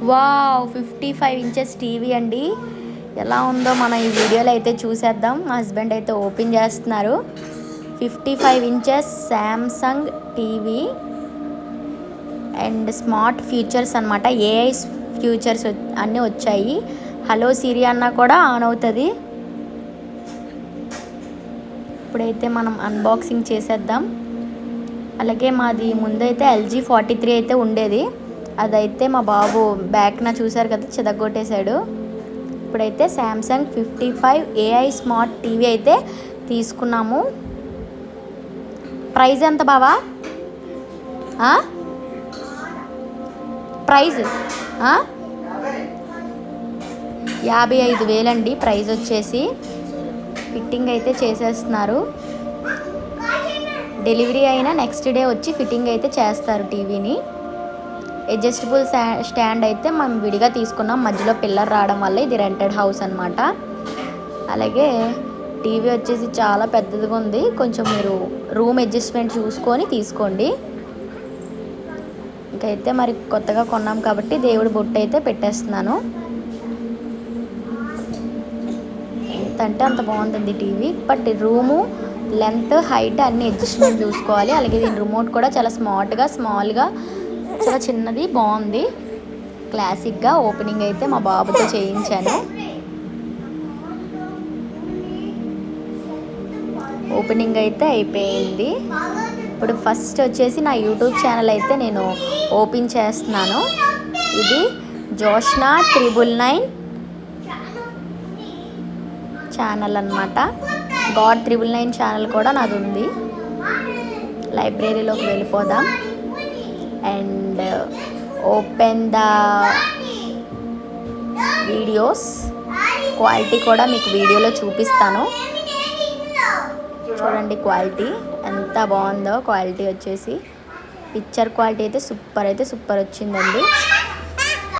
Wow 55 inches TV అండి. ఎలా ఉందో మనం ఈ వీడియోలో అయితే చూసేద్దాం. మా హస్బెండ్ అయితే ఓపెన్ చేస్తున్నారు. 55 inches Samsung TV and smart features అనమాట. ఏఐ ఫ్యూచర్స్ అన్నీ వచ్చాయి. హలో సిరి అన్నా కూడా ఆన్ అవుతుంది. ఇప్పుడైతే మనం అన్బాక్సింగ్ చేసేద్దాం. అలాగే మాది ముందైతే LG 43 అయితే ఉండేది. అదైతే మా బాబు బ్యాక్న చూసారు కదా చెదగొట్టేశాడు. ఇప్పుడైతే శాంసంగ్ 55 ఏఐ స్మార్ట్ టీవీ అయితే తీసుకున్నాము. ప్రైస్ ఎంత బావా? ప్రైజ్ 55,000 అండి. ప్రైజ్ వచ్చేసి ఫిట్టింగ్ అయితే చేసేస్తున్నారు. డెలివరీ అయినా నెక్స్ట్ డే వచ్చి ఫిట్టింగ్ అయితే చేస్తారు టీవీని. అడ్జస్టబుల్ స్టాండ్ అయితే మనం విడిగా తీసుకున్నాం. మధ్యలో పిల్లర్ రావడం వల్ల ఇది రెంటెడ్ హౌస్ అనమాట. అలాగే టీవీ వచ్చేసి చాలా పెద్దదిగా ఉంది. కొంచెం మీరు రూమ్ అడ్జస్ట్మెంట్ చూసుకొని తీసుకోండి. ఇంకైతే మరి కొత్తగా కొన్నాం కాబట్టి దేవుడి బొట్టు అయితే పెట్టేస్తున్నాను. ఎంతంటే అంత బాగుంటుంది TV. But room length height అన్ని అడ్జస్ట్మెంట్ చూసుకోవాలి. అలాగే దీని రిమోట్ కూడా చాలా స్మాల్గా చాలా చిన్నది, బాగుంది. క్లాసిక్గా ఓపెనింగ్ అయితే మా బాబుతో చేయించాను. ఓపెనింగ్ అయితే అయిపోయింది. ఇప్పుడు ఫస్ట్ వచ్చేసి నా యూట్యూబ్ ఛానల్ అయితే నేను ఓపెన్ చేస్తున్నాను. ఇది జోష్నా 999 ఛానల్ అనమాట. గాడ్ 999 ఛానల్ కూడా నాది ఉంది. లైబ్రరీలోకి వెళ్ళిపోదాం and open the videos. Quality కూడా మీకు వీడియోలో చూపిస్తాను. చూడండి క్వాలిటీ ఎంత బాగుందో. క్వాలిటీ వచ్చేసి పిక్చర్ క్వాలిటీ అయితే సూపర్ వచ్చిందండి.